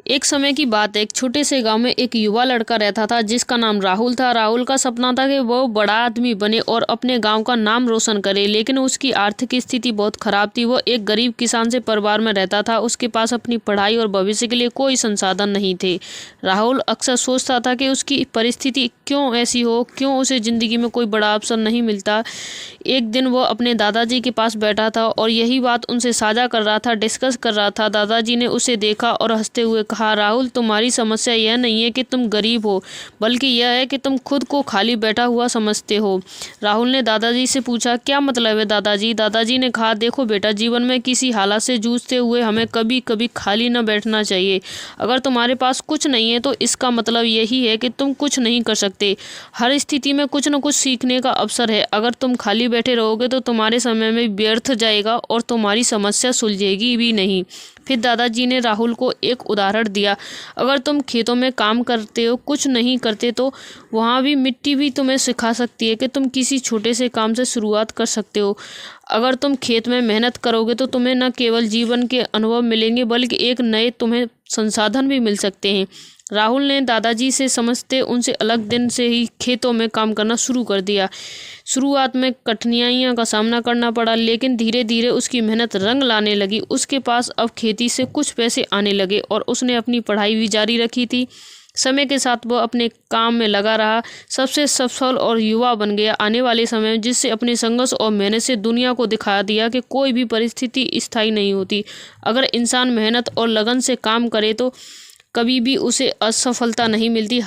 एक समय की बात है, एक छोटे से गांव में एक युवा लड़का रहता था जिसका नाम राहुल था। राहुल का सपना था कि वो बड़ा आदमी बने और अपने गांव का नाम रोशन करे, लेकिन उसकी आर्थिक स्थिति बहुत खराब थी। वो एक गरीब किसान से परिवार में रहता था। उसके पास अपनी पढ़ाई और भविष्य के लिए कोई संसाधन नहीं थे। राहुल अक्सर सोचता था कि उसकी परिस्थिति क्यों ऐसी हो, क्यों उसे ज़िंदगी में कोई बड़ा अवसर नहीं मिलता। एक दिन वो अपने दादाजी के पास बैठा था और यही बात उनसे साझा कर रहा था, डिस्कस कर रहा था। दादाजी ने उसे देखा और हंसते हुए कहा, राहुल, तुम्हारी समस्या यह नहीं है कि तुम गरीब हो, बल्कि यह है कि तुम खुद को खाली बैठा हुआ समझते हो। राहुल ने दादाजी से पूछा, क्या मतलब है दादाजी? दादाजी ने कहा, देखो बेटा, जीवन में किसी हालात से जूझते हुए हमें कभी कभी खाली न बैठना चाहिए। अगर तुम्हारे पास कुछ नहीं है तो इसका मतलब यही है कि तुम कुछ नहीं कर सकते। हर स्थिति में कुछ न कुछ सीखने का अवसर है। अगर तुम खाली बैठे रहोगे तो तुम्हारे समय में व्यर्थ जाएगा और तुम्हारी समस्या सुलझेगी भी नहीं। फिर दादाजी ने राहुल को एक उदाहरण दिया, अगर तुम खेतों में काम करते हो, कुछ नहीं करते, तो वहाँ भी मिट्टी भी तुम्हें सिखा सकती है कि तुम किसी छोटे से काम से शुरुआत कर सकते हो। अगर तुम खेत में मेहनत करोगे तो तुम्हें न केवल जीवन के अनुभव मिलेंगे, बल्कि एक नए तुम्हें संसाधन भी मिल सकते हैं। राहुल ने दादाजी से समझते उनसे अलग दिन से ही खेतों में काम करना शुरू कर दिया। शुरुआत में कठिनाइयों का सामना करना पड़ा, लेकिन धीरे धीरे उसकी मेहनत रंग लाने लगी। उसके पास अब खेती से कुछ पैसे आने लगे और उसने अपनी पढ़ाई भी जारी रखी थी। समय के साथ वो अपने काम में लगा रहा, सबसे सफल और युवा बन गया। आने वाले समय में जिससे अपने संघर्ष और मेहनत से दुनिया को दिखा दिया कि कोई भी परिस्थिति स्थायी नहीं होती। अगर इंसान मेहनत और लगन से काम करे तो कभी भी उसे असफलता नहीं मिलती।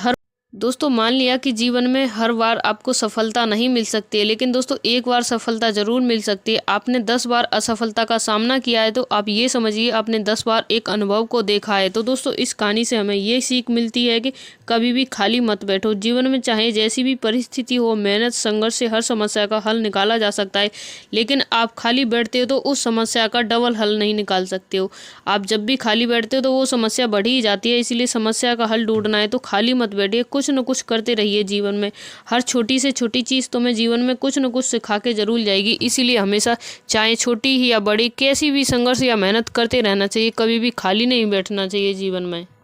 दोस्तों, मान लिया कि जीवन में हर बार आपको सफलता नहीं मिल सकती है, लेकिन दोस्तों एक बार सफलता जरूर मिल सकती है। आपने 10 बार असफलता का सामना किया है तो आप ये समझिए आपने 10 बार एक अनुभव को देखा है। तो दोस्तों इस कहानी से हमें ये सीख मिलती है कि कभी भी खाली मत बैठो। जीवन में चाहे जैसी भी परिस्थिति हो, मेहनत संघर्ष से हर समस्या का हल निकाला जा सकता है, लेकिन आप खाली बैठते हो तो उस समस्या का डबल हल नहीं निकाल सकते हो। आप जब भी खाली बैठते हो तो वो समस्या बढ़ ही जाती है। इसलिए समस्या का हल ढूंढना है तो खाली मत बैठिए, कुछ न कुछ करते रहिए जीवन में। हर छोटी से छोटी चीज़ तुम्हें जीवन में कुछ न कुछ सिखा के जरूर जाएगी। इसीलिए हमेशा, चाहे छोटी ही या बड़ी, कैसी भी संघर्ष या मेहनत करते रहना चाहिए। कभी भी खाली नहीं बैठना चाहिए जीवन में।